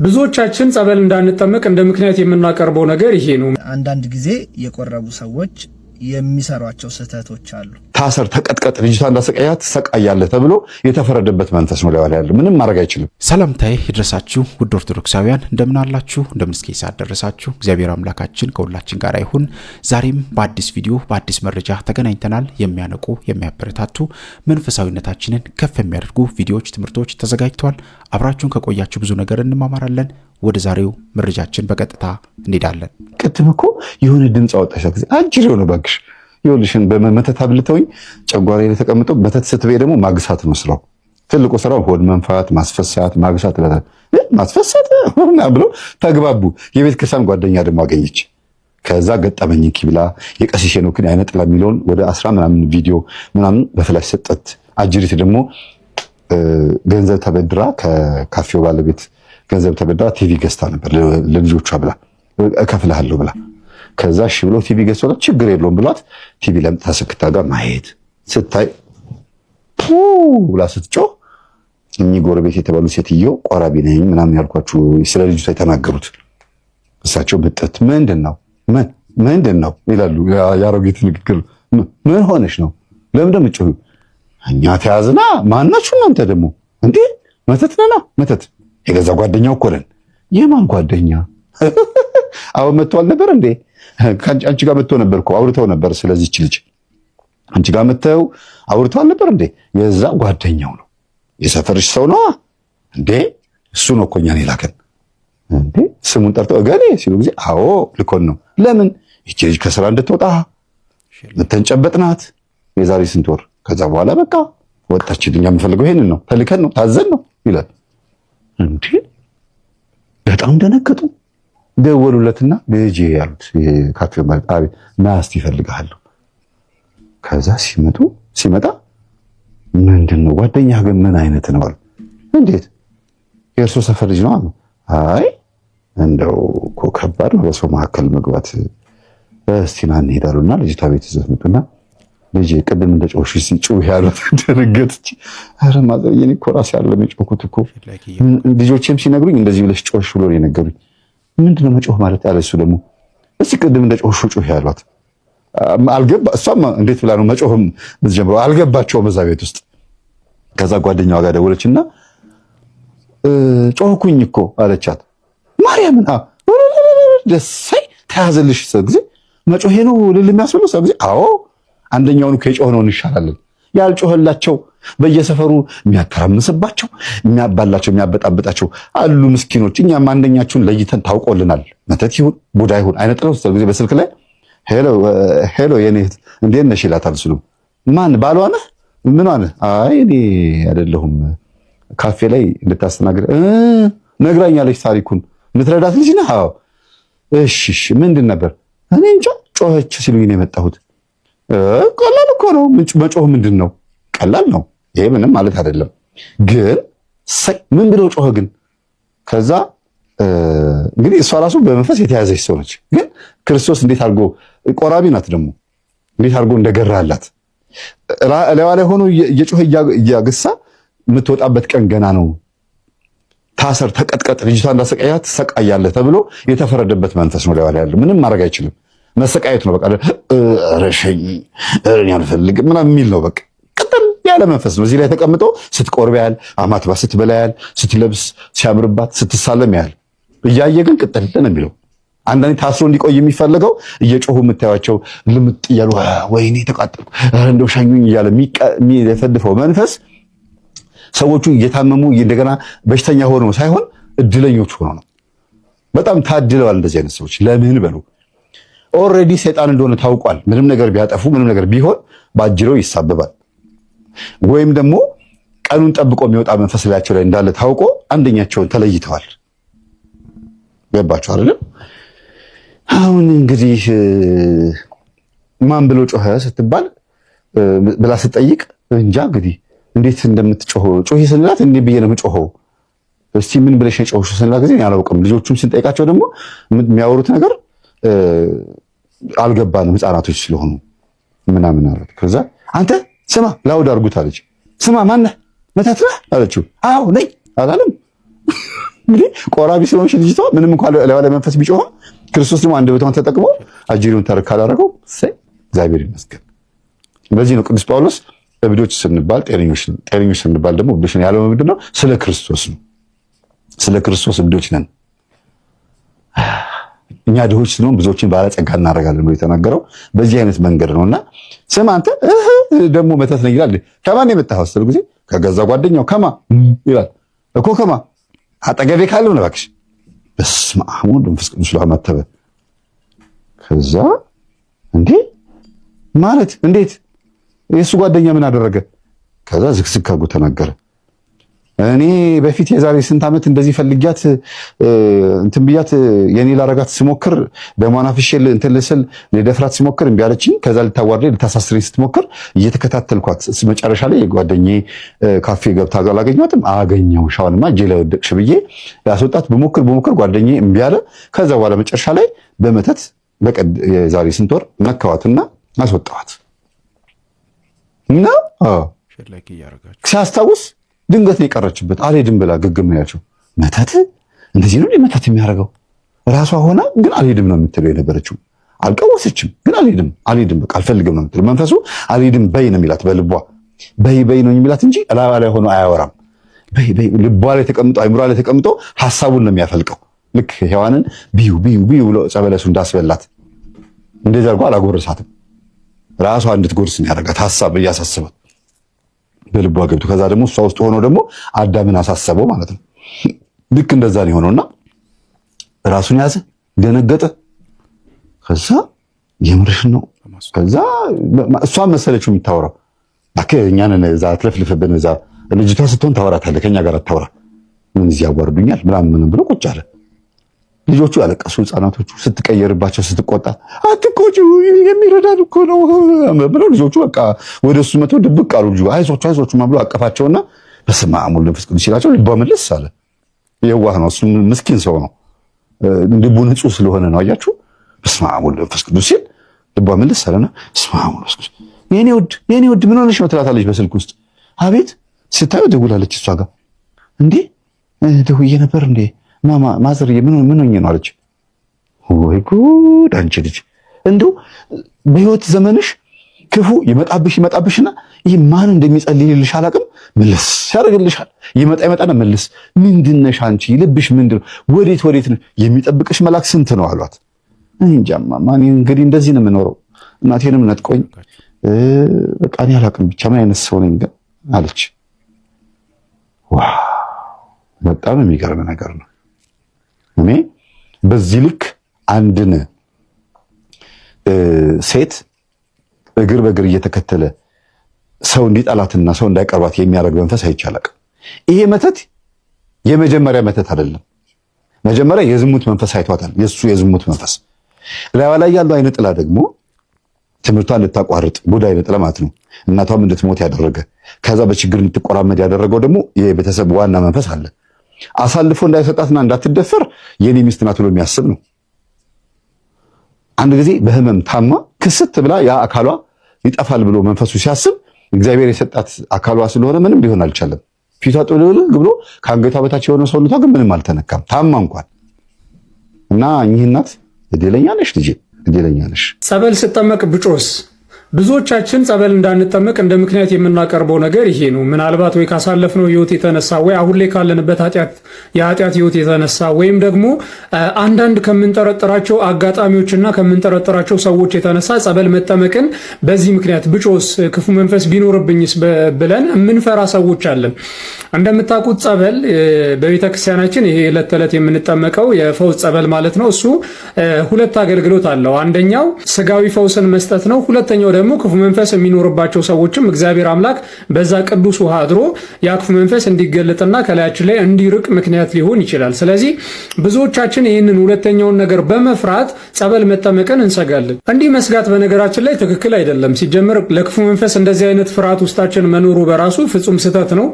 ብዙዎቻችን ጸበል እንዳንጠመቅ እንደ ምክንያት የምናቀርበው ነገር ይሄ ነው። አንዳንድ ጊዜ የቆረቡ ሰዎች የሚሰሯቸው ስህተቶች አሉ። ታሰር፣ ተቀጥቀጥ፣ ልጅቷ እንዳሰቃያት ትሰቃያለህ ተብሎ የተፈረደበት መንፈስ ነው ላይ ያለው። ምንም ማድረግ አይችልም። ሰላምታዬ ይድረሳችሁ ውድ ኦርቶዶክሳውያን፣ እንደምን አላችሁ? እንደምን እስከ ሰዓት ደረሳችሁ? እግዚአብሔር አምላካችን ከሁላችን ጋር ይሁን። ዛሬም በአዲስ ቪዲዮ በአዲስ መረጃ ተገናኝተናል። የሚያነቁ የሚያበረታቱ መንፈሳዊነታችንን ከፍ የሚያደርጉ ቪዲዮዎች፣ ትምህርቶች ተዘጋጅተዋል። አብራችሁን ከቆያችሁ ብዙ ነገር እንማማራለን። ወደ ዛሬው መረጃችን በቀጥታ እንሄዳለን። ቅድም እኮ የሆነ ድምፅ አወጣሽ ጊዜ አጅሬው ነው ባክሽ። ይኸውልሽን በመተት አብልተውኝ ጨጓራዬ ላይ ተቀምጦ መተት ስትበይ ደግሞ ማግሳት ነው ስራው። ትልቁ ስራው ሆድ መንፋት፣ ማስፈሳት፣ ማግሳት ማስፈሳት ብሎ ተግባቡ። የቤተ ክርስቲያን ጓደኛ ደግሞ አገኘች። ከዛ ገጠመኝ ብላ የቀሲስ ሄኖክን አይነ ጥላ የሚለውን ወደ 10 ምናምን ቪዲዮ ምናምን በፍላሽ ሰጠት። አጅሪት ደግሞ ገንዘብ ተበድራ ከካፌው ባለቤት ገንዘብ ተበድራ ቲቪ ገዝታ ነበር ለልጆቿ ብላ እከፍልሃለሁ ብላ። ከዛ እሺ ብሎ ቲቪ ገዝቷት ችግር የለውም ብሏት ቲቪ ለምጣ ሰክታ ጋር ማየት ስታይ ብላ ስትጮህ እኚህ ጎረቤት የተባሉ ሴትዮ ቆራቢ ነኝ ምናምን ያልኳችሁ ስለ ልጅቷ የተናገሩት እሳቸው ብጥት ምንድን ነው ይላሉ። ያሮጌት ንግግር ምን ሆነሽ ነው? ለምን ደምጮህ? እኛ ተያዝና ማናችሁ እናንተ ደግሞ እንዴ መተት ነና መተት የገዛ ጓደኛው እኮ ነን። የማን ጓደኛ? አሁን መጥቶ አልነበር እንዴ? አንቺ ጋር መጥቶ ነበር እኮ አውርተው ነበር። ስለዚህች ልጅ አንቺ ጋር መጥተው አውርተው አልነበር እንዴ? የዛ ጓደኛው ነው። የሰፈርሽ ሰው ነው እንዴ? እሱ ነው እኮ እኛን የላከን እንዴ? ስሙን ጠርተው እገሌ ሲሉ ጊዜ አዎ ልኮን ነው። ለምን ይቺ ልጅ ከስራ እንድትወጣ ልተንጨበጥናት የዛሬ ስንት ወር። ከዛ በኋላ በቃ ወጣችልኝ። የምፈልገው ይሄንን ነው፣ ተልከን ነው፣ ታዘን ነው ይላል እንዴ። በጣም ደነገጡ። ደወሉለትና ልጄ ያሉት ካፌው ማለት አቤት ና እስቲ እፈልግሃለሁ። ከዛ ሲመጣ ምንድነው ጓደኛህ ግን ምን አይነት ነው አሉ። እንዴት የእርሶ ሰፈር ልጅ ነው አሉ። አይ እንደው እኮ ከባድ ነው በሰው መካከል መግባት። እስቲ ና እንሄዳሉና ልጅቷ ቤት ይዘው መጡና ልጄ ቅድም እንደ ጮሽ ሲጮህ ያሉት ደነገጥች። ኧረ ማዘር የኔ እኮ ራሴ አይደለም የጮህኩት እኮ ልጆቼም ሲነግሩኝ እንደዚህ ብለሽ ጮሽ ብሎ ነው የነገሩኝ። ምንድነው መጮህ ማለት ያለ እሱ ደግሞ እስቲ ቅድም እንደ ጮሽ ጮህ ያሏት እሷም እንዴት ብላ ነው መጮህም ብትጀምረው አልገባቸውም እዛ ቤት ውስጥ። ከዛ ጓደኛዋ ጋር ደወለችና ጮህኩኝ እኮ አለቻት። ማርያምን ደሳይ ተያዘልሽ ሰው ጊዜ መጮሄ ነው ልል የሚያስብለው ሰው ጊዜ አዎ አንደኛውን ከጮህ ነው እንሻላለን። ያልጮህላቸው በየሰፈሩ የሚያተራምስባቸው የሚያባላቸው የሚያበጣበጣቸው አሉ ምስኪኖች። እኛም አንደኛችሁን ለይተን ታውቆልናል። መተት ይሁን ቡዳ ይሁን አይነ ጥለው ጊዜ በስልክ ላይ ሄሎ የኔ እህት እንዴት ነሽ ይላታል። ስሉ ማን ባሏ ነህ ምን ሆነ? አይ እኔ አይደለሁም ካፌ ላይ እንድታስተናግድ ነግራኛለች ታሪኩን የምትረዳት ልጅ ነህ? አዎ እሺ ምንድን ነበር? እኔ እንጃ ጮኸች ሲሉኝ ነው የመጣሁት። ቀላል እኮ ነው መጮህ። ምንድን ነው ቀላል ነው ይሄ ምንም ማለት አይደለም። ግን ምን ብለው ጮኸ ግን? ከዛ እንግዲህ እሷ ራሱ በመንፈስ የተያዘች ሰው ነች። ግን ክርስቶስ እንዴት አድርጎ ቆራቢ ናት ደግሞ እንዴት አድርጎ እንደገራላት እላዋ ላይ ሆኖ እየጮኸ እያገሳ የምትወጣበት ቀን ገና ነው። ታሰር፣ ተቀጥቀጥ፣ ልጅቷ እንዳሰቃያት ትሰቃያለህ ተብሎ የተፈረደበት መንፈስ ነው ላይ ያለው። ምንም ማድረግ አይችልም። መሰቃየት ነው በቃ። ረሸኝ እኔ አልፈልግም ምናምን የሚል ነው በቃ። ቅጥል ያለ መንፈስ ነው። እዚህ ላይ ተቀምጦ ስትቆርብ ያህል አማትባ ስትበላ ያህል ስትለብስ ሲያምርባት ስትሳለም ያህል እያየ ግን ቅጥል ነው የሚለው። አንዳንዴ ታስሮ እንዲቆይ የሚፈልገው እየጮሁ የምታዩቸው ልምጥ እያሉ ወይኔ ተቃጠልኩ እንደው ሻኙኝ እያለ የሚደፈድፈው መንፈስ ሰዎቹ እየታመሙ እንደገና በሽተኛ ሆነው ሳይሆን እድለኞች ሆነው ነው። በጣም ታድለዋል እንደዚህ አይነት ሰዎች። ለምን በሉ ኦልሬዲ ሰይጣን እንደሆነ ታውቋል። ምንም ነገር ቢያጠፉ ምንም ነገር ቢሆን ባጅረው ይሳበባል። ወይም ደግሞ ቀኑን ጠብቆ የሚወጣ መንፈስ ላያቸው ላይ እንዳለ ታውቆ አንደኛቸውን ተለይተዋል። ገባችሁ አይደለም? አሁን እንግዲህ ማን ብሎ ጮኸ ስትባል ብላ ስትጠይቅ እንጃ እንግዲህ እንዴት እንደምትጮህ ጮህ ስንላት እንዴ ብዬ ነው የምጮኸው እስቲ ምን ብለሽ ጮህሽ ስንላት ጊዜ አላውቅም። ልጆቹም ስንጠይቃቸው ደግሞ የሚያወሩት ነገር አልገባንም ህፃናቶች ስለሆኑ ምናምን አሉት። ከዛ አንተ ስማ ላውድ አድርጉት አለች። ስማ ማነህ መተት ነህ አለችው። አዎ ነኝ አላለም። እንግዲህ ቆራቢ ስለሆነች ልጅቷ ምንም እንኳን ለባለ መንፈስ ቢጮህ ክርስቶስ ደግሞ አንደበቷን ተጠቅሞ አጅሪውን ተርክ ካላረገው እግዚአብሔር ይመስገን። በዚህ ነው ቅዱስ ጳውሎስ እብዶች ስንባል ጤነኞች ስንባል ደግሞ እብዶች ነን ያለው ምንድን ነው? ስለ ክርስቶስ ነው። ስለ ክርስቶስ እብዶች ነን። እኛ ድሆች ስለሆን ብዙዎችን ባለጸጋ እናደርጋለን ብሎ የተናገረው በዚህ አይነት መንገድ ነውና ስም አንተ ደግሞ መተት ነኝ ይላል። ከማን የመጣኸው ስትል ጊዜ ከገዛ ጓደኛው ከማ ይላል እኮ ከማ አጠገቤ ካለው ነው እባክሽ። በስመ አብ ወወልድ ወመንፈስ ቅዱስ ለማተበ ከዛ እንዴ ማለት እንዴት የሱ ጓደኛ ምን አደረገ? ከዛ ዝግዝግ አድርጎ ተናገረ። እኔ በፊት የዛሬ ስንት ዓመት እንደዚህ ፈልጊያት እንትን ብያት የኔ ላረጋት ስሞክር በማናፍሽል እንትን ልስል ልደፍራት ስሞክር እምቢ አለችኝ። ከዛ ልታዋርደኝ ልታሳስረኝ ስትሞክር እየተከታተልኳት መጨረሻ ላይ ጓደኛዬ ካፌ ገብታ አላገኘኋትም። አገኘሁሽ አሁንማ እጄ ላይ ወደቅሽ ብዬ ያስወጣት በሞክር ጓደኛዬ እምቢ አለ። ከዛ በኋላ መጨረሻ ላይ በመተት የዛሬ ስንት ወር መከዋትና አስወጣኋት እና ሲያስታውስ ድንገት ነው የቀረችበት። አልሄድም ብላ ግግም ያቸው መተት እንደዚህ ነው መተት የሚያደርገው። ራሷ ሆና ግን አልሄድም ነው የምትለው የነበረችው። አልቀወሰችም ግን አልሄድም በቃ አልፈልግም ነው የምትለው። መንፈሱ አልሄድም በይ ነው የሚላት በልቧ በይ ነው የሚላት እንጂ ላባ ላይ ሆኖ አያወራም። በይ ልቧ ላይ ተቀምጦ አይምሯ ላይ ተቀምጦ ሐሳቡን ነው የሚያፈልቀው። ልክ ሔዋንን ቢዩ ብሎ ጸበለሱ እንዳስበላት እንደዚህ አድርጎ አላጎረሳትም። ራሷ እንድትጎርስ ነው ያደረጋት ሐሳብ እያሳሰባት በልቧ ገብቶ ከዛ ደግሞ እሷ ውስጥ ሆኖ ደግሞ አዳምን አሳሰበው ማለት ነው። ልክ እንደዛ ነው የሆነውና ራሱን ያዘ፣ ደነገጠ። ከዛ የምርሽን ነው። ከዛ እሷ መሰለችው የምታወራው እኛን እዛ አትለፍልፍብን፣ እዛ ልጅቷ ስትሆን ታወራታለህ፣ ከኛ ጋር አታወራ፣ ምን እዚህ ያዋርዱኛል ምናምን ብሎ ቁጭ አለ። ልጆቹ ያለቀሱ፣ ህፃናቶቹ ስትቀየርባቸው ስትቆጣ አትቆጩ የሚረዳን እኮ ነው ብለው ልጆቹ በቃ ወደሱ መተው ድብቅ አሉ። ልጁ አይዞቹ ብሎ አቀፋቸውና በስመ አብ ወወልድ ወመንፈስ ቅዱስ ሲላቸው ልቧ መለስ አለ። የዋህ ነው እሱ፣ ምስኪን ሰው ነው፣ ልቡ ንጹህ ስለሆነ ነው። አያችሁ በስመ አብ ወወልድ ወመንፈስ ቅዱስ ሲል ልቧ መለስ አለና በስመ አብ ወወልድ ወመንፈስ ቅዱስ የኔ ውድ ምን ሆነሽ ነው ትላታለች በስልክ ውስጥ። አቤት ስታዩ ደውላለች እሷ ጋር። እንዴ ደውዬ ነበር እንዴ ማዘርዬ ምን ሆኜ ነው አለች። ወይ ጉድ አንቺ ልጅ እንደው በህይወት ዘመንሽ ክፉ ይመጣብሽና ይህ ማን እንደሚጸልይልሽ አላቅም መልስ ያደርግልሻል። ይመጣና መልስ ምንድነሽ አንቺ ልብሽ ምንድነው? ወዴት ነው የሚጠብቅሽ መልአክ ስንት ነው አሏት። እንጃማ ማን እንግዲህ እንደዚህ ነው የምኖረው፣ እናቴንም ነጥቆኝ በቃ እኔ አላቅም ብቻ ምን አይነት ሰው ነኝ ግን አለች። ዋው በጣም የሚገርም ነገር ነው። እኔ በዚህ ልክ አንድን ሴት እግር በእግር እየተከተለ ሰው እንዲጠላትና ሰው እንዳይቀርባት የሚያደርግ መንፈስ አይቻልም። ይሄ መተት የመጀመሪያ መተት አይደለም። መጀመሪያ የዝሙት መንፈስ አይቷታል። የሱ የዝሙት መንፈስ ላይዋ ላይ ያለው አይነ ጥላ ደግሞ ትምህርቷን ልታቋርጥ ቡዳ አይነ ጥላ ማለት ነው። እናቷም እንድትሞት ያደረገ ከዛ በችግር እንድትቆራመድ ያደረገው ደግሞ የቤተሰብ ዋና መንፈስ አለ። አሳልፎ እንዳይሰጣትና እንዳትደፈር የኔ ሚስት ናት ብሎ የሚያስብ ነው። አንድ ጊዜ በህመም ታማ ክስት ብላ ያ አካሏ ይጠፋል ብሎ መንፈሱ ሲያስብ እግዚአብሔር የሰጣት አካሏ ስለሆነ ምንም ሊሆን አልቻለም። ፊቷ ጥልል ብሎ ከአንገቷ በታች የሆነ ሰውነቷ ግን ምንም አልተነካም፣ ታማ እንኳን እና እኚህ እናት እድለኛ ነሽ ልጄ፣ እድለኛ ነሽ። ጸበል ስጠመቅ ብጮስ ብዙዎቻችን ጸበል እንዳንጠመቅ እንደ ምክንያት የምናቀርበው ነገር ይሄ ነው። ምናልባት ወይ ካሳለፍነው ህይወት የተነሳ ወይ አሁን ላይ ካለንበት የኃጢአት ህይወት የተነሳ ወይም ደግሞ አንዳንድ ከምንጠረጥራቸው አጋጣሚዎችና ከምንጠረጥራቸው ሰዎች የተነሳ ጸበል መጠመቅን በዚህ ምክንያት ብጮስ ክፉ መንፈስ ቢኖርብኝስ ብለን የምንፈራ ሰዎች አለን። እንደምታውቁት ጸበል በቤተክርስቲያናችን ይሄ ዕለት ተዕለት የምንጠመቀው የፈውስ ጸበል ማለት ነው። እሱ ሁለት አገልግሎት አለው። አንደኛው ስጋዊ ፈውስን መስጠት ነው። ሁለተኛው ደግሞ ክፉ መንፈስ የሚኖርባቸው ሰዎችም እግዚአብሔር አምላክ በዛ ቅዱስ ውሃ አድሮ ያ ክፉ መንፈስ እንዲገለጥና ከላያችን ላይ እንዲርቅ ምክንያት ሊሆን ይችላል። ስለዚህ ብዙዎቻችን ይህንን ሁለተኛውን ነገር በመፍራት ጸበል መጠመቅን እንሰጋለን። እንዲህ መስጋት በነገራችን ላይ ትክክል አይደለም። ሲጀምር ለክፉ መንፈስ እንደዚህ አይነት ፍርሃት ውስጣችን መኖሩ በራሱ ፍጹም ስህተት ነው።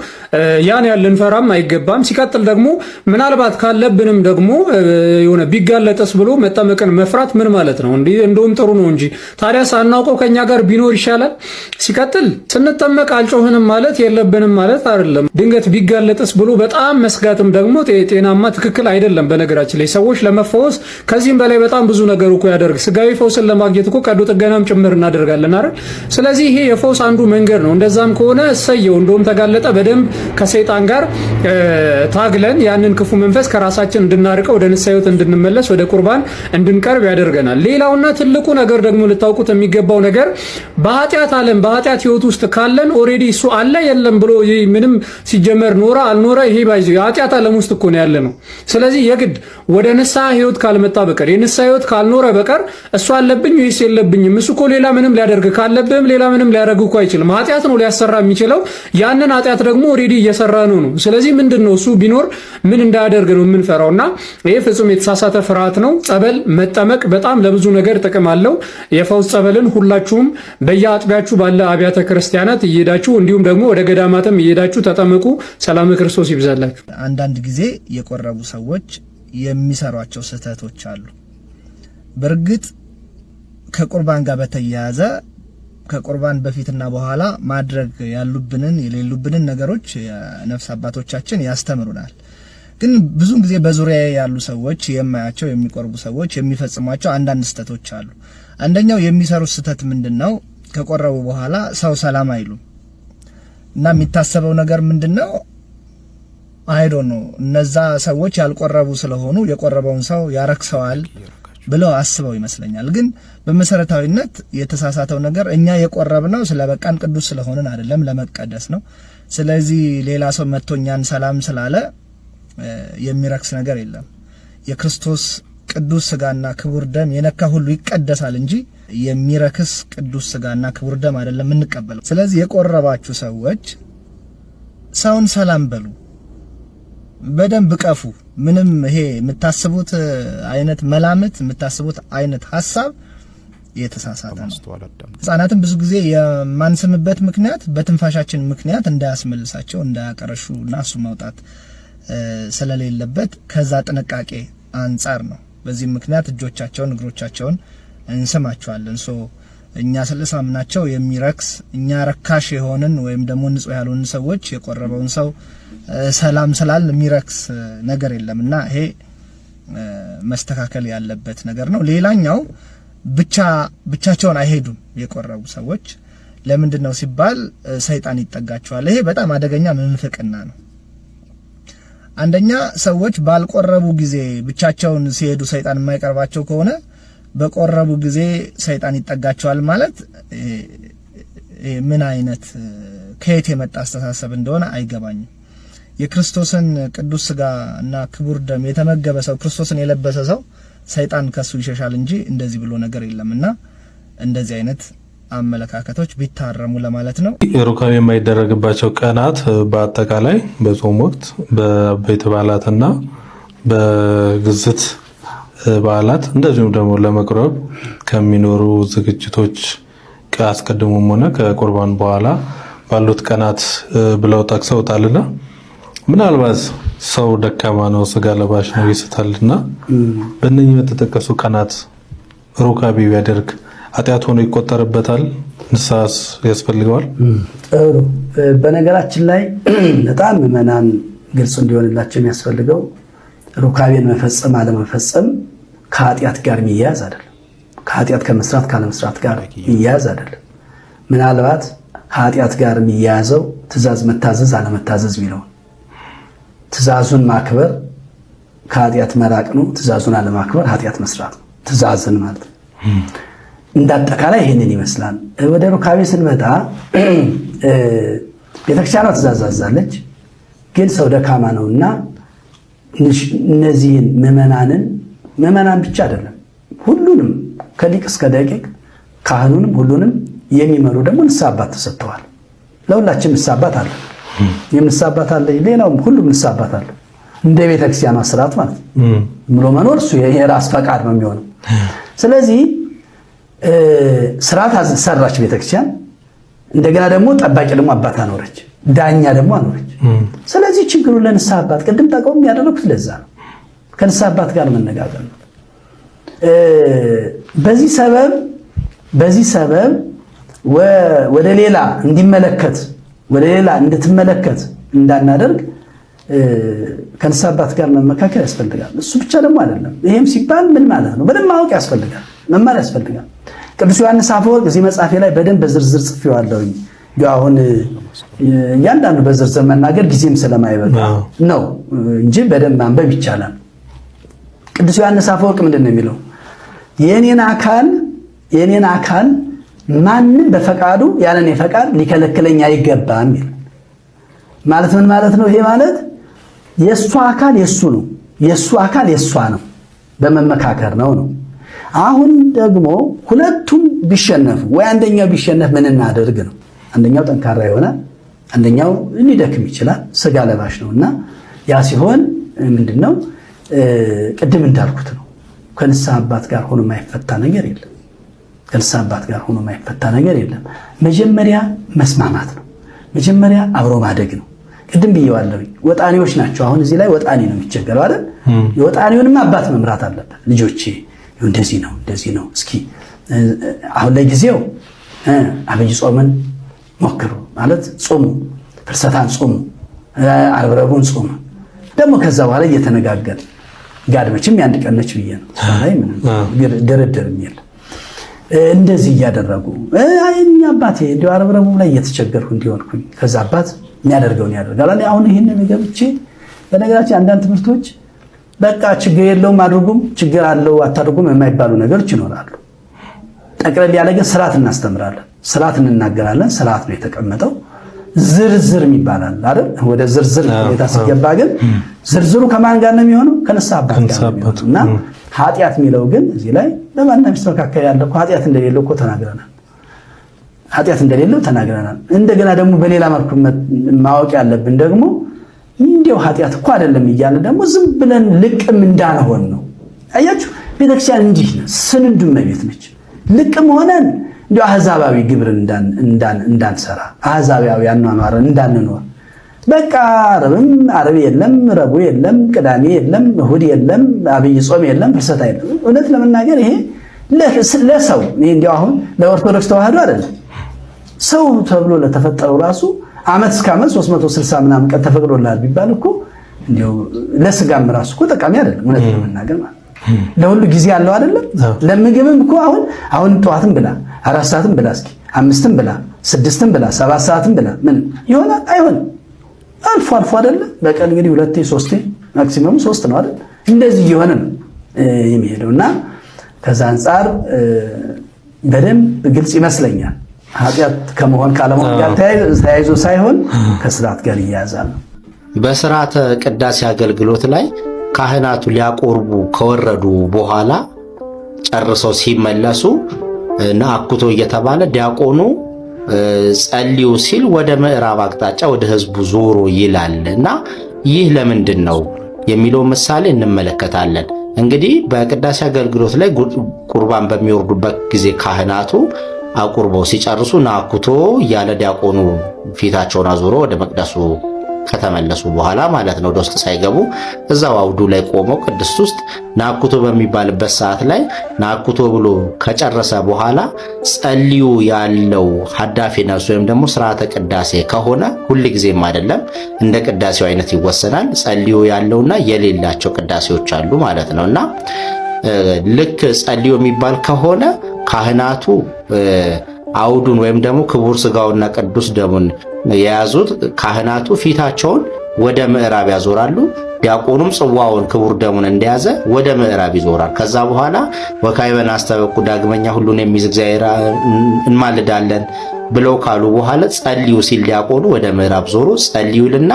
ያን ልንፈራም አይገባም። ሲቀጥል ደግሞ ምናልባት ካለብንም ደግሞ የሆነ ቢጋለጠስ ብሎ መጠመቅን መፍራት ምን ማለት ነው? እንደውም ጥሩ ነው እንጂ ታዲያ ሳናውቀው ከኛ ጋር ነገር ቢኖር ይሻላል። ሲቀጥል ስንጠመቅ አልጮህንም ማለት የለብንም ማለት አይደለም። ድንገት ቢጋለጥስ ብሎ በጣም መስጋትም ደግሞ ጤናማ ትክክል አይደለም። በነገራችን ላይ ሰዎች ለመፈወስ ከዚህም በላይ በጣም ብዙ ነገር እኮ ያደርግ ስጋዊ ፈውስን ለማግኘት እኮ ቀዶ ጥገናም ጭምር እናደርጋለን አይደል? ስለዚህ ይሄ የፈውስ አንዱ መንገድ ነው። እንደዛም ከሆነ እሰየው፣ እንደውም ተጋለጠ በደንብ ከሰይጣን ጋር ታግለን ያንን ክፉ መንፈስ ከራሳችን እንድናርቀው ወደ ንስሐ ሕይወት እንድንመለስ ወደ ቁርባን እንድንቀርብ ያደርገናል። ሌላውና ትልቁ ነገር ደግሞ ልታውቁት የሚገባው ነገር በኃጢአት ዓለም በኃጢአት ሕይወት ውስጥ ካለን ኦሬዲ እሱ አለ የለም ብሎ ምንም ሲጀመር ኖረ አልኖረ ይሄ ባይዘው የኃጢአት ዓለም ውስጥ እኮ ነው ያለ ነው። ስለዚህ የግድ ወደ ንስሐ ሕይወት ካልመጣ በቀር የንስሐ ሕይወት ካልኖረ በቀር እሱ አለብኝ ወይስ የለብኝም እሱ እኮ ሌላ ምንም ሊያደርግ ካለብህም ሌላ ምንም ሊያደርግ እኮ አይችልም። ኃጢአት ነው ሊያሰራ የሚችለው። ያንን ኃጢአት ደግሞ ኦሬዲ እየሰራ ነው። ስለዚህ ምንድነው እሱ ቢኖር ምን እንዳያደርግ ነው የምንፈራውና ይሄ ፍጹም የተሳሳተ ፍርሃት ነው። ጸበል መጠመቅ በጣም ለብዙ ነገር ጥቅም አለው። የፈውስ ጸበልን ሁላችሁም በየአጥቢያችሁ ባለ አብያተ ክርስቲያናት እየሄዳችሁ እንዲሁም ደግሞ ወደ ገዳማትም እየሄዳችሁ ተጠመቁ። ሰላም ክርስቶስ ይብዛላችሁ። አንዳንድ ጊዜ የቆረቡ ሰዎች የሚሰሯቸው ስህተቶች አሉ። በእርግጥ ከቁርባን ጋር በተያያዘ ከቁርባን በፊትና በኋላ ማድረግ ያሉብንን የሌሉብንን ነገሮች የነፍስ አባቶቻችን ያስተምሩናል። ግን ብዙ ጊዜ በዙሪያ ያሉ ሰዎች የማያቸው የሚቆርቡ ሰዎች የሚፈጽሟቸው አንዳንድ ስህተቶች አሉ። አንደኛው የሚሰሩት ስህተት ምንድነው? ከቆረቡ በኋላ ሰው ሰላም አይሉም እና የሚታሰበው ነገር ምንድነው? አይዶ ነው እነዛ ሰዎች ያልቆረቡ ስለሆኑ የቆረበውን ሰው ያረክሰዋል ብለው አስበው ይመስለኛል። ግን በመሰረታዊነት የተሳሳተው ነገር እኛ የቆረብነው ስለበቃን ቅዱስ ስለሆነን አይደለም፣ ለመቀደስ ነው። ስለዚህ ሌላ ሰው መጥቶኛን ሰላም ስላለ የሚረክስ ነገር የለም። የክርስቶስ ቅዱስ ስጋና ክቡር ደም የነካ ሁሉ ይቀደሳል እንጂ የሚረክስ ቅዱስ ስጋና ክቡር ደም አይደለም እንቀበለው። ስለዚህ የቆረባችሁ ሰዎች ሰውን ሰላም በሉ፣ በደንብ ቀፉ። ምንም ይሄ የምታስቡት አይነት መላምት የምታስቡት አይነት ሐሳብ የተሳሳተ ነው። ሕፃናትን ብዙ ጊዜ የማንስምበት ምክንያት በትንፋሻችን ምክንያት እንዳያስመልሳቸው እንዳያቀረሹ እና እሱ ማውጣት ስለሌለበት ከዛ ጥንቃቄ አንጻር ነው። በዚህ ምክንያት እጆቻቸውን እግሮቻቸውን እንስማቸዋለን። እኛ ስለሳምናቸው የሚረክስ እኛ ረካሽ የሆንን ወይም ደግሞ ንጹህ ያልሆንን ሰዎች የቆረበውን ሰው ሰላም ስላል የሚረክስ ነገር የለምና ይሄ መስተካከል ያለበት ነገር ነው። ሌላኛው ብቻቸውን አይሄዱም የቆረቡ ሰዎች። ለምንድነው ሲባል ሰይጣን ይጠጋቸዋል። ይሄ በጣም አደገኛ ምንፍቅና ነው። አንደኛ ሰዎች ባልቆረቡ ጊዜ ብቻቸውን ሲሄዱ ሰይጣን የማይቀርባቸው ከሆነ በቆረቡ ጊዜ ሰይጣን ይጠጋቸዋል ማለት ምን አይነት ከየት የመጣ አስተሳሰብ እንደሆነ አይገባኝም። የክርስቶስን ቅዱስ ስጋ እና ክቡር ደም የተመገበ ሰው ክርስቶስን የለበሰ ሰው ሰይጣን ከሱ ይሸሻል እንጂ እንደዚህ ብሎ ነገር የለምና እንደዚህ አይነት አመለካከቶች ቢታረሙ ለማለት ነው። ሩካቤ የማይደረግባቸው ቀናት በአጠቃላይ በጾም ወቅት በቤት በዓላትና በግዝት በዓላት እንደዚሁም ደግሞ ለመቁረብ ከሚኖሩ ዝግጅቶች አስቀድሞም ሆነ ከቁርባን በኋላ ባሉት ቀናት ብለው ጠቅሰውታልና ምናልባት ሰው ደካማ ነው፣ ስጋ ለባሽ ነው፣ ይስታልና በእነኚህ በተጠቀሱ ቀናት ሩካቤ ቢያደርግ ኃጢአት ሆኖ ይቆጠርበታል? ንስሐስ ያስፈልገዋል? ጥሩ። በነገራችን ላይ በጣም ምዕመናን ግልጽ እንዲሆንላቸው የሚያስፈልገው ሩካቤን መፈጸም አለመፈጸም ከኃጢአት ጋር የሚያያዝ አይደለም። ከኃጢአት ከመስራት ካለመስራት ጋር የሚያያዝ አይደለም። ምናልባት ከኃጢአት ጋር የሚያያዘው ትእዛዝ መታዘዝ አለመታዘዝ የሚለው ትእዛዙን ማክበር ከኃጢአት መራቅ ነው። ትእዛዙን አለማክበር ኃጢአት መስራት ነው። ትእዛዝን ማለት ነው። እንዳጠቃላይ ይሄንን ይመስላል። ወደ ሩካቤ ስንመጣ ቤተክርስቲያኗ ትእዛዝ አዛለች፣ ግን ሰው ደካማ ነውና እነዚህን ምዕመናን ብቻ አይደለም ሁሉንም ከሊቅ እስከ ደቂቅ ካህኑንም ሁሉንም የሚመሩ ደግሞ ንስሐ አባት ተሰጥተዋል። ለሁላችን ንስሐ አባት አለ፣ ንስሐ አባት አለ፣ ሌላውም ሁሉም ንስሐ አባት አለ። እንደ ቤተክርስቲያኗ ስርዓት ማለት ብሎ መኖር እሱ የራስ ፈቃድ ነው የሚሆነው። ስለዚህ ስርዓት ሰራች ቤተክርስቲያን። እንደገና ደግሞ ጠባቂ ደግሞ አባት አኖረች፣ ዳኛ ደግሞ አኖረች። ስለዚህ ችግሩን ለንስሐ አባት ቅድም ጠቀም ያደረኩት ለዛ ነው። ከንስሐ አባት ጋር መነጋገር ነው። በዚህ ሰበብ ወደ ሌላ እንዲመለከት ወደ ሌላ እንድትመለከት እንዳናደርግ ከንስሐ አባት ጋር መመካከል ያስፈልጋል። እሱ ብቻ ደግሞ አይደለም። ይሄም ሲባል ምን ማለት ነው? በደንብ ማወቅ ያስፈልጋል፣ መማር ያስፈልጋል። ቅዱስ ዮሐንስ አፈወርቅ እዚህ መጽሐፌ ላይ በደንብ በዝርዝር ጽፌዋለሁኝ። አሁን እያንዳንዱ በዝርዝር መናገር ጊዜም ስለማይበቃ ነው እንጂ በደንብ ማንበብ ይቻላል። ቅዱስ ዮሐንስ አፈወርቅ ምንድን ነው የሚለው? የኔን አካል ማንም በፈቃዱ ያለኔ ፈቃድ ሊከለክለኝ አይገባም ይላል። ማለት ምን ማለት ነው? ይሄ ማለት የእሱ አካል የእሱ ነው፣ የእሱ አካል የእሷ ነው፣ በመመካከር ነው። አሁን ደግሞ ሁለቱም ቢሸነፉ ወይ አንደኛው ቢሸነፍ ምን እናደርግ ነው? አንደኛው ጠንካራ ይሆናል፣ አንደኛው ሊደክም ይችላል። ስጋ ለባሽ ነውና ያ ሲሆን ምንድነው? ቅድም እንዳልኩት ነው። ከንስሐ አባት ጋር ሆኖ የማይፈታ ነገር የለም። ከንስሐ አባት ጋር ሆኖ የማይፈታ ነገር የለም። መጀመሪያ መስማማት ነው። መጀመሪያ አብሮ ማደግ ነው። ቅድም ብየዋለሁ፣ ወጣኔዎች ናቸው። አሁን እዚህ ላይ ወጣኔ ነው የሚቸገረው አይደል? የወጣኔውንም አባት መምራት አለበት። ልጆቼ እንደዚህ ነው። እስኪ አሁን ላይ ጊዜው አብይ ጾምን ሞክሩ ማለት ጾሙ፣ ፍልሰታን ጾሙ፣ ዓርብ ረቡዕን ጾሙ። ደግሞ ከዛ በኋላ እየተነጋገር ጋድመችም ያንድ ቀን ነች ብዬ ነው ላይ ምንም ድርድርም የለም። እንደዚህ እያደረጉ እኛ አባቴ እንዲያው ዓርብ ረቡዕ ላይ እየተቸገርኩ እንዲሆንኩኝ ከዛ አባት የሚያደርገውን ያደርጋል። አሁን ይሄንን ገብቼ በነገራችን አንዳንድ ትምህርቶች በቃ ችግር የለውም አድርጉም፣ ችግር አለው አታድርጉም የማይባሉ ነገሮች ይኖራሉ። ጠቅለል ያለ ግን ስርዓት እናስተምራለን፣ ስርዓት እንናገራለን። ስርዓት ነው የተቀመጠው። ዝርዝር ይባላል አይደል? ወደ ዝርዝር ሁኔታ ሲገባ ግን ዝርዝሩ ከማን ጋር ነው የሚሆነው? ከንስሐ አባት ጋር ነው እና ኃጢአት የሚለው ግን እዚህ ላይ ለማንኛውም ሚስት መካከል ያለው ኃጢአት እንደሌለው እኮ ተናግረናል። ኃጢአት እንደሌለው ተናግረናል። እንደገና ደግሞ በሌላ መልኩ ማወቅ ያለብን ደግሞ እንዲያው ኃጢአት እኮ አይደለም እያለ ደግሞ ዝም ብለን ልቅም እንዳንሆን ነው። አያችሁ ቤተክርስቲያን እንዲህ ነው፣ ስንዱም ቤት ነች። ልቅም ሆነን እንዲያው አህዛባዊ ግብር እንዳንሰራ፣ አህዛባዊ አኗኗርን እንዳንኖር በቃ ዓርብ የለም፣ ረቡዕ የለም፣ ቅዳሜ የለም፣ እሁድ የለም፣ አብይ ጾም የለም፣ ፍልሰታ የለም። እውነት ለመናገር ይሄ ለሰው እንዲያው አሁን ለኦርቶዶክስ ተዋህዶ አይደለም ሰው ተብሎ ለተፈጠረው ራሱ ዓመት እስከ ዓመት 360 ምናምን ቀን ተፈቅዶልሃል ቢባል እኮ እንዲያው ለስጋም ራሱ እኮ ጠቃሚ አይደለም። እውነት ለመናገር ማለት ለሁሉ ጊዜ አለው አይደለም። ለምግብም እኮ አሁን ጠዋትም ብላ 4 ሰዓትም ብላ እስኪ 5ም ብላ 6ም ብላ 7 ሰዓትም ብላ ምን ይሆናል? አይሆንም። አልፎ አይደለም በቀን እንግዲህ 2 3 ማክሲመም 3 ነው አይደል? እንደዚህ እየሆነ ነው የሚሄደውና ከዛ አንፃር በደንብ ግልጽ ይመስለኛል። ኃጢአት ከመሆን ካለመሆን ጋር ተያይዞ ሳይሆን ከስርዓት ጋር ይያዛል። በስርዓተ ቅዳሴ አገልግሎት ላይ ካህናቱ ሊያቆርቡ ከወረዱ በኋላ ጨርሰው ሲመለሱ ነአኩቶ እየተባለ ዲያቆኑ ጸልዩ ሲል ወደ ምዕራብ አቅጣጫ ወደ ህዝቡ ዞሮ ይላል እና ይህ ለምንድን ነው የሚለው ምሳሌ እንመለከታለን። እንግዲህ በቅዳሴ አገልግሎት ላይ ቁርባን በሚወርዱበት ጊዜ ካህናቱ አቁርበው ሲጨርሱ ናኩቶ እያለ ዲያቆኑ ፊታቸውን አዙሮ ወደ መቅደሱ ከተመለሱ በኋላ ማለት ነው፣ ወደ ውስጥ ሳይገቡ እዛው አውዱ ላይ ቆመው ቅድስት ውስጥ ናኩቶ በሚባልበት ሰዓት ላይ ናኩቶ ብሎ ከጨረሰ በኋላ ጸልዩ ያለው ሀዳፊ ነፍስ ወይም ደግሞ ስርዓተ ቅዳሴ ከሆነ ሁልጊዜም አይደለም፣ እንደ ቅዳሴው አይነት ይወሰናል። ጸልዩ ያለውና የሌላቸው ቅዳሴዎች አሉ ማለት ነውና ልክ ጸልዩ የሚባል ከሆነ ካህናቱ አውዱን ወይም ደግሞ ክቡር ስጋውና ቅዱስ ደሙን የያዙት ካህናቱ ፊታቸውን ወደ ምዕራብ ያዞራሉ። ዲያቆኑም ጽዋውን ክቡር ደሙን እንደያዘ ወደ ምዕራብ ይዞራል። ከዛ በኋላ ወካዕበ ናስተበቁ ዳግመኛ ሁሉን የሚይዝ እግዚአብሔር እንማልዳለን ብለው ካሉ በኋላ ጸልዩ ሲል ዲያቆኑ ወደ ምዕራብ ዞሮ ጸልዩልና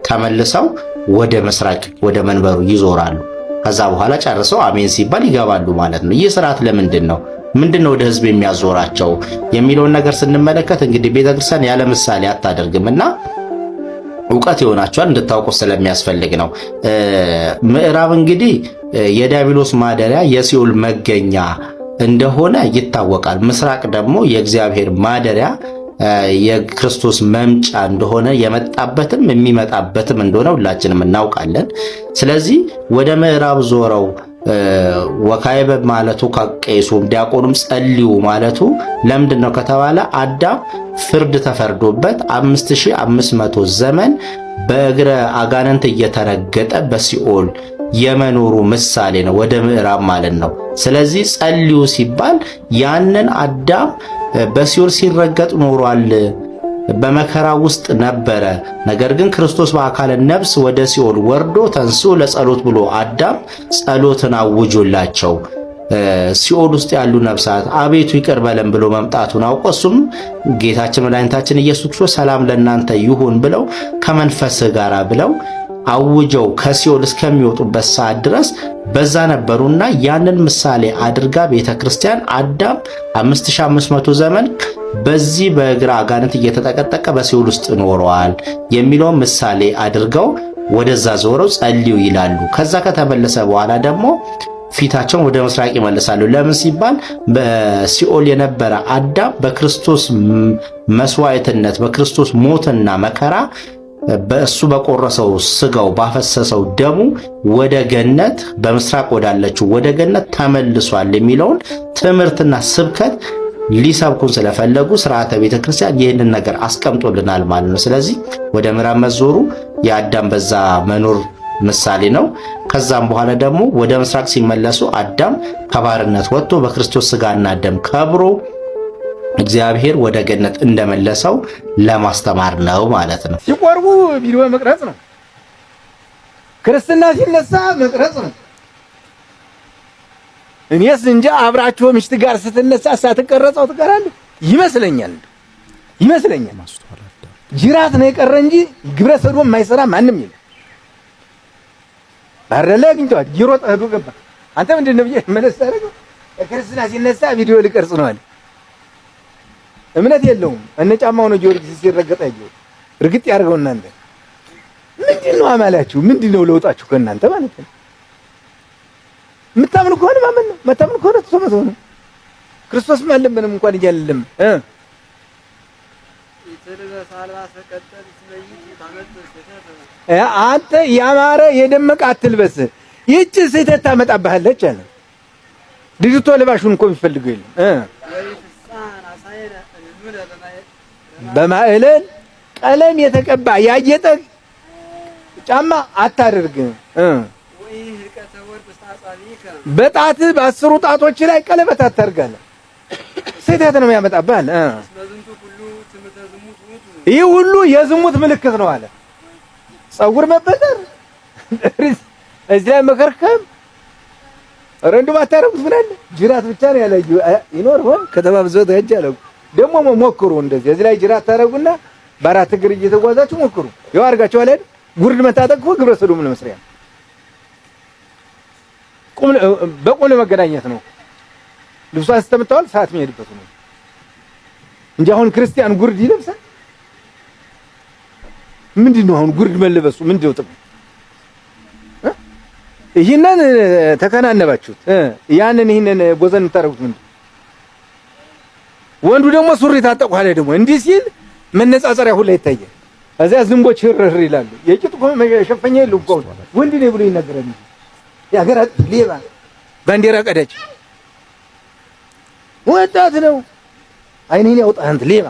ተመልሰው ወደ ምስራቅ ወደ መንበሩ ይዞራሉ። ከዛ በኋላ ጨርሰው አሜን ሲባል ይገባሉ ማለት ነው። ይህ ስርዓት ለምንድን ነው ምንድነው ወደ ህዝብ የሚያዞራቸው የሚለውን ነገር ስንመለከት እንግዲህ ቤተክርስቲያን ያለ ምሳሌ አታደርግምና ዕውቀት ይሆናችኋል እንድታውቁ ስለሚያስፈልግ ነው። ምዕራብ እንግዲህ የዲያብሎስ ማደሪያ የሲኦል መገኛ እንደሆነ ይታወቃል። ምስራቅ ደግሞ የእግዚአብሔር ማደሪያ የክርስቶስ መምጫ እንደሆነ የሚመጣበትም እንደሆነ ሁላችንም እናውቃለን። ስለዚህ ወደ ምዕራብ ዞረው ወካይበ ማለቱ ከቄሱም ዲያቆኑም ጸልዩ ማለቱ ለምንድነው ከተባለ አዳም ፍርድ ተፈርዶበት 5500 ዘመን በእግረ አጋንንት እየተረገጠ በሲኦል የመኖሩ ምሳሌ ነው፣ ወደ ምዕራብ ማለት ነው። ስለዚህ ጸልዩ ሲባል ያንን አዳም በሲኦል ሲረገጥ ኖሯል፣ በመከራ ውስጥ ነበረ። ነገር ግን ክርስቶስ በአካለ ነፍስ ወደ ሲኦል ወርዶ ተንሱ ለጸሎት ብሎ አዳም ጸሎትን አውጆላቸው ሲኦል ውስጥ ያሉ ነፍሳት አቤቱ ይቅር በለን ብሎ መምጣቱን አውቆ እሱም ጌታችን መድኃኒታችን ኢየሱስ ክርስቶስ ሰላም ለእናንተ ይሁን ብለው ከመንፈስ ጋር ብለው አውጀው ከሲኦል እስከሚወጡበት ሰዓት ድረስ በዛ ነበሩና ያንን ምሳሌ አድርጋ ቤተክርስቲያን አዳም 5500 ዘመን በዚህ በእግረ አጋንንት እየተጠቀጠቀ በሲኦል ውስጥ ኖረዋል የሚለውን ምሳሌ አድርገው ወደዛ ዞረው ጸልዩ ይላሉ። ከዛ ከተመለሰ በኋላ ደግሞ ፊታቸውን ወደ ምስራቅ ይመልሳሉ። ለምን ሲባል በሲኦል የነበረ አዳም በክርስቶስ መስዋዕትነት በክርስቶስ ሞትና መከራ በእሱ በቆረሰው ስጋው ባፈሰሰው ደሙ ወደ ገነት በምስራቅ ወዳለችው ወደ ገነት ተመልሷል የሚለውን ትምህርትና ስብከት ሊሰብኩን ስለፈለጉ ስርዓተ ቤተክርስቲያን ይህንን ነገር አስቀምጦልናል ማለት ነው። ስለዚህ ወደ ምዕራብ መዞሩ የአዳም በዛ መኖር ምሳሌ ነው። ከዛም በኋላ ደግሞ ወደ ምስራቅ ሲመለሱ አዳም ከባርነት ወጥቶ በክርስቶስ ስጋና ደም ከብሮ እግዚአብሔር ወደ ገነት እንደመለሰው ለማስተማር ነው ማለት ነው። ሲቆርቡ ቪዲዮ መቅረጽ ነው። ክርስትና ሲነሳ መቅረጽ ነው። እኔስ እንጃ አብራችሁ ሚስት ጋር ስትነሳ ሳትቀረጸው ትቀራለህ ይመስለኛል። ጅራት ነው የቀረ እንጂ ግብረ ሰዶም የማይሰራ ማንም የለም። ባረለ አግኝቷል ይሮጥ ሄዶ ገባ። አንተ ምንድን ነው ብዬ መለስ አደረገው። ክርስትና ሲነሳ ቪዲዮ ሊቀርጽ ነው አለ። እምነት የለውም። እነ ጫማው ነው ጊዮርጊስ ሲረገጥ ያየው እርግጥ ያርገው። እናንተ ምንድነው አማላችሁ? ምንድነው ለውጣችሁ ከእናንተ ማለት ነው? የምታምኑ ከሆነ ማመን ነው፣ መታመን ከሆነ ተሰመቶ ነው። ክርስቶስ ማለት ምንም እንኳን እያለም አንተ ያማረ የደመቀ አትልበስ፣ ይህች ስህተት ታመጣብሃለች አለ። ልጅቷ ለባሹን እኮ የሚፈልገው የለም። በማዕለል ቀለም የተቀባ ያጌጠ ጫማ አታድርግ። በጣት በ10 ጣቶች ላይ ቀለበት አታርጋለህ። ስህተት ነው ያመጣብሃል። ይህ ሁሉ የዝሙት ምልክት ነው አለ። ጸጉር መበጠር፣ እዚያ መከርከም፣ ረንዱ ማታረጉት ምን አለ? ጅራት ብቻ ነው ያለ ይኖር ሆነ ከተባብዘው ተያጃለው። ደግሞ ሞክሩ እንደዚህ እዚህ ላይ ጅራት ታረጉና በአራት እግር እየተጓዛችሁ ሞክሩ። ያው አርጋችሁ አለ ጉርድ መታጠቅ እኮ ግብረ ሰዶም ነው መስሪያ። በቁም ለመገናኘት ነው። ልብሷ ስተምታዋል ሰዓት የሚሄድበት ነው እንጂ አሁን ክርስቲያን ጉርድ ይለብሳል? ምንድነው አሁን ጉርድ መለበሱ ምንድነው ጥቅሙ? ይሄንን ተከናነባችሁት። ይሄንን ቦዘን ታረጉት ምንድነው? ወንዱ ደግሞ ሱሪ ታጠቁ አለ ደግሞ እንዲህ ሲል መነጻጸሪያ ሁላ ይታያል። እዚያ ዝንቦች ህርህር ይላሉ። የቂጡ መሸፈኛ የለውም እኮ ወንድ ነው ብሎ ይናገራል። ያገራት ሌባ ባንዲራ ቀዳጅ ወጣት ነው። አይኔን ያውጣ አንተ ሌባ፣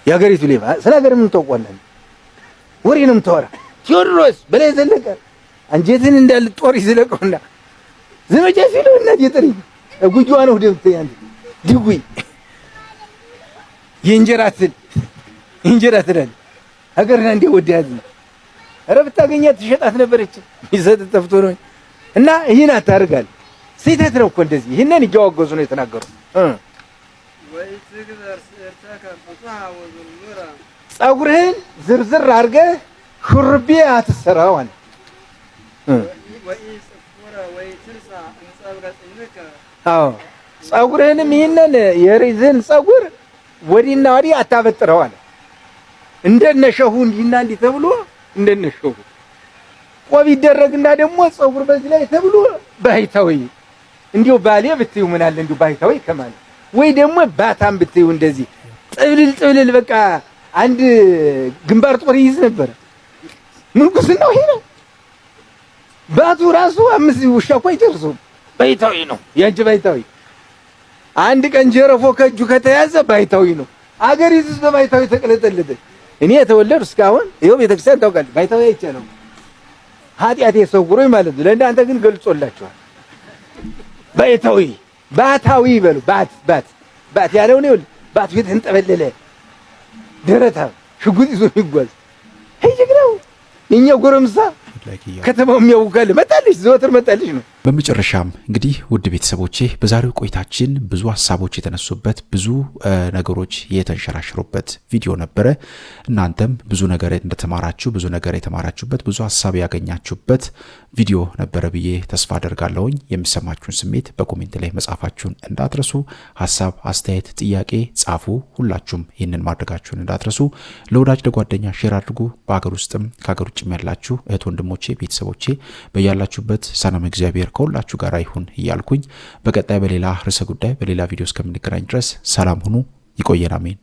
ያገሪቱ ሌባ። ስለ ሀገር ምን ታውቃለህ? ወሬ ነው የምታወራ። ቴዎድሮስ በላይ ዘለቀ አንጀትን እንዳል ጦር ይዝለቀውና ዘመቻ ሲሉ እናት የጥሪ ጉጆዋ ነው ደብተኛ አንተ ድጉይ የእንጀራት አይደል ሀገርና እንደ ወዲያዝ ኧረ ብታገኛት ትሸጣት ነበረች። ይዘት ጠፍቶ ነው እና ይሄን አታርጋል። ስህተት ነው እኮ እንደዚህ። ይሄንን እያወገዙ ነው የተናገሩ። ጸጉርህን ዝርዝር አድርገህ ሹርቤ አትሰራው አለ። አዎ ጸጉርህንም ይሄንን የሪዝን ጸጉር ወዲና ወዲህ አታበጥረው አለ። እንደነሸሁ እንዲና እንዲ ተብሎ እንደነሸሁ ቆብ ይደረግና ደግሞ ጸጉር በዚህ ላይ ተብሎ ባይታዊ እንዲው ባሌ ብትዩ ምን አለ እንዲው ባይታዊ ከማለት ወይ ደግሞ ባታም ብትዩ እንደዚህ ጥብልል በቃ አንድ ግንባር ጦር ይይዝ ነበር። ምን ጉስናው ይሄ ነው። ባቱ ራሱ 5 ውሻ እኮ አይጨርሱም። ባይታዊ ነው ያንቺ ባይታዊ። አንድ ቀን ጀረፎ ከእጁ ከተያዘ ባይታዊ ነው። አገር ይዝስ በባይታዊ ተቀለጠለደ። እኔ የተወለድኩ እስካሁን ይኸው ቤተክርስቲያን ታውቃለህ፣ ባይታዊ አይቻለው ኃጢአት የሰውሮኝ ማለት ነው። ለእናንተ ግን ገልጾላችኋል። ባይታዊ ባታዊ ይበሉ። ባት ያለው ነው። ባቱ የተንጠበለለ ደረታ ሽጉጥ ይዞ የሚጓዝ ሄጅግረው እኛ ጎረምሳ ከተማው የሚያውቃል መጣልሽ ዘወትር መጣልሽ ነው። በመጨረሻም እንግዲህ ውድ ቤተሰቦቼ በዛሬው ቆይታችን ብዙ ሀሳቦች የተነሱበት ብዙ ነገሮች የተንሸራሸሩበት ቪዲዮ ነበረ። እናንተም ብዙ ነገር እንደተማራችሁ ብዙ ነገር የተማራችሁበት ብዙ ሀሳብ ያገኛችሁበት ቪዲዮ ነበረ ብዬ ተስፋ አደርጋለሁኝ። የሚሰማችሁን ስሜት በኮሜንት ላይ መጻፋችሁን እንዳትረሱ። ሀሳብ፣ አስተያየት፣ ጥያቄ ጻፉ። ሁላችሁም ይህንን ማድረጋችሁን እንዳትረሱ። ለወዳጅ ለጓደኛ ሼር አድርጉ። በአገር ውስጥም ከአገር ውጭም ያላችሁ እህት ወንድሞቼ ቤተሰቦቼ በያላችሁበት ሰላም እግዚአብሔር ከሁላችሁ ጋር ይሁን እያልኩኝ በቀጣይ በሌላ ርዕሰ ጉዳይ በሌላ ቪዲዮ እስከምንገናኝ ድረስ ሰላም ሁኑ። ይቆየን። አሜን።